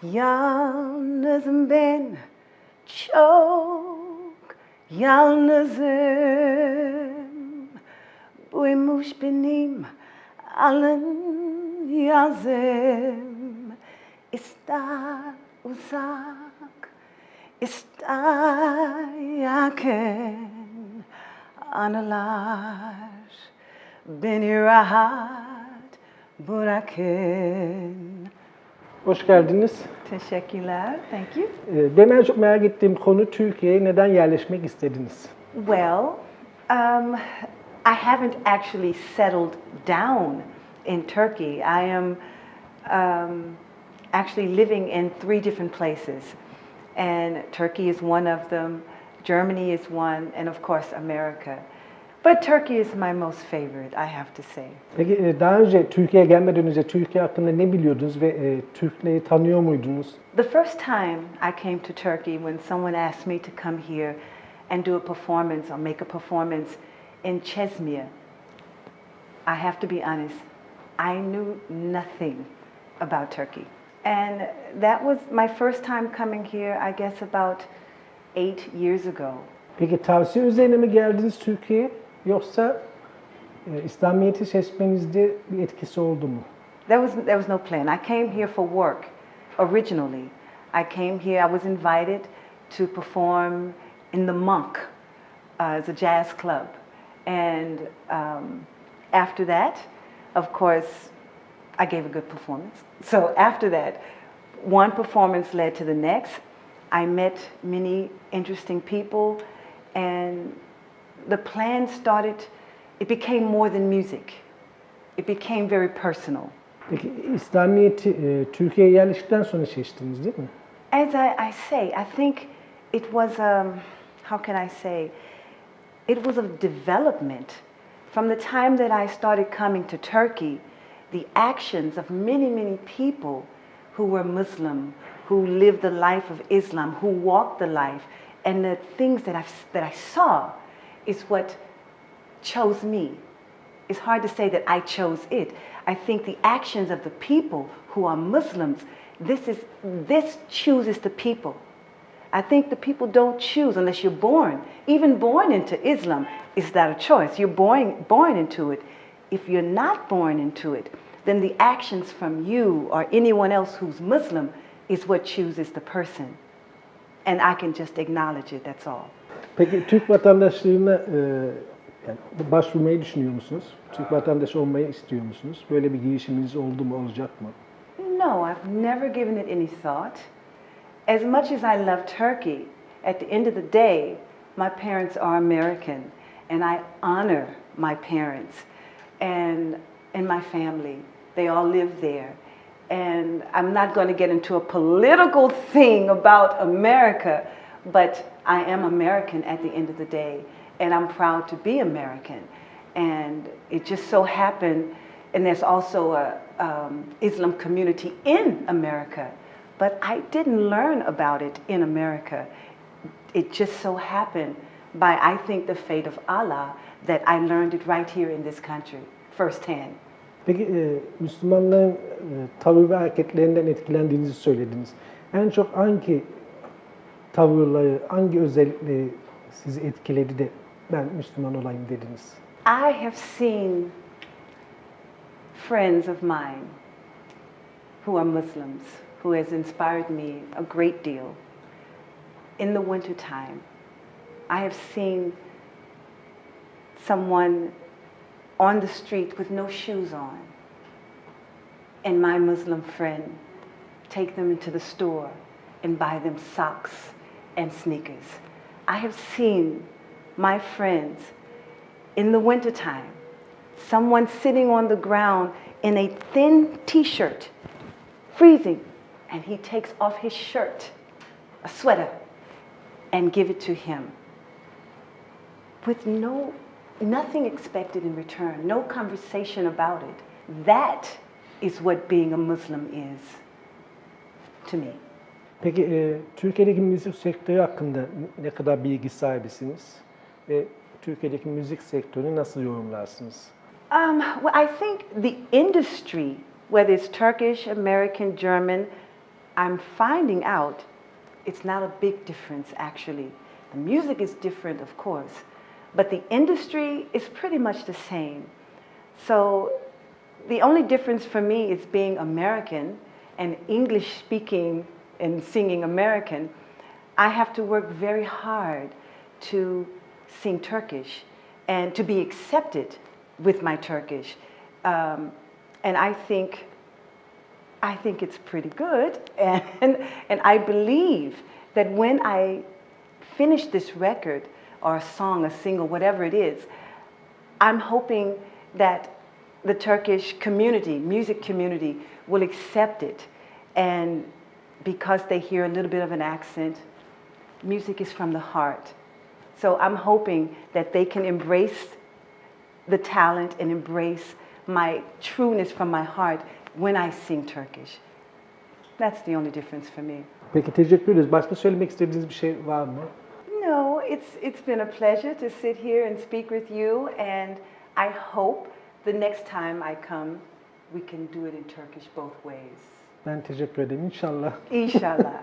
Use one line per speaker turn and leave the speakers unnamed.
Yalnızım ben, çok yalnızım. Buymuş benim alın yazım. İster uzak, ister yakın. Anılar beni rahat bırakın.
Hoş geldiniz.
Teşekkürler, thank you.
Benim en çok merak ettiğim konu Türkiye'ye neden yerleşmek istediniz?
Well, I haven't actually settled down in Turkey. I am actually living in 3 different places. And Turkey is one of them, Germany is one, and of course America. But Turkey is my most favorite, I have to say.
Peki daha önce Türkiye'ye gelmeden önce Türkiye hakkında ne biliyordunuz ve Türkleri tanıyor muydunuz?
The first time I came to Turkey, when someone asked me to come here and do a performance or make a performance in Çeşme, I have to be honest, I knew nothing about Turkey. And that was my first time coming here, I guess about 8 years ago.
Peki tavsiye üzerine mi geldiniz Türkiye'ye yoksa İslamiyet'i seçmenizde bir etkisi oldu mu?
There was no plan. I came here for work originally. I came here, I was invited to perform in the Monk as a jazz club. And after that, of course, I gave a good performance. So after that, one performance led to the next. I met many interesting people, and the plan started, it became more than music. It became very personal.
Peki İslamiyet'i Türkiye'ye yerleştikten sonra seçtiniz değil mi?
As I say, I think it was, how can I say, it was a development. From the time that I started coming to Turkey, the actions of many, many people who were Muslim, who lived the life of Islam, who walked the life, and the things that I saw is what chose me. It's hard to say that I chose it. I think the actions of the people who are Muslims, this chooses the people. I think the people don't choose unless you're born. Even born into Islam, it's not a choice. You're born into it. If you're not born into it, then the actions from you or anyone else who's Muslim is what chooses the person. And I can just acknowledge it, that's all.
Peki Türk vatandaşlığına yani başvurmayı düşünüyor musunuz? Türk vatandaşı olmayı istiyor musunuz? Böyle bir girişiminiz oldu mu, olacak mı?
No, I've never given it any thought. As much as I love Turkey, at the end of the day, my parents are American, and I honor my parents and my family. They all live there. And I'm not going to get into a political thing about America, but I am American at the end of the day, and I'm proud to be American. And it just so happened, and there's also a Islam community in America, but I didn't learn about it in America. It just so happened by, I think, the fate of Allah, that I learned it right here in this country, firsthand.
Peki Müslümanların tavır ve hareketlerinden etkilendiğinizi söylediniz. En çok hangi tavırları, hangi özellikleri sizi etkiledi de ben Müslüman olayım dediniz?
I have seen friends of mine who are Muslims, who has inspired me a great deal. In the winter time, I have seen someone on the street with no shoes on, and my Muslim friend take them into the store and buy them socks and sneakers. I have seen my friends in the wintertime, someone sitting on the ground in a thin t-shirt, freezing, and he takes off his shirt, a sweater, and give it to him with nothing expected in return, no conversation about it. That is what being a Muslim is to me.
Peki Türkiye'deki müzik sektörü hakkında ne kadar bilgi sahibisiniz? Ve Türkiye'deki müzik sektörünü nasıl yorumlarsınız?
Well, I think the industry, whether it's Turkish, American, German, I'm finding out it's not a big difference actually. The music is different, of course, but the industry is pretty much the same. So the only difference for me is being American and English speaking and singing American. I have to work very hard to sing Turkish and to be accepted with my Turkish. And I think it's pretty good. And I believe that when I finish this record or a song, a single, whatever it is, I'm hoping that the Turkish community, music community, will accept it. And because they hear a little bit of an accent, music is from the heart. So I'm hoping that they can embrace the talent and embrace my trueness from my heart when I sing Turkish. That's the only difference for me.
Peki teşekkür ederiz. Başka söylemek istediğiniz bir şey var mı?
No, it's been a pleasure to sit here and speak with you, and I hope the next time I come, we can do it in Turkish both ways.
Ben teşekkür ederim. İnşallah.
İnşallah.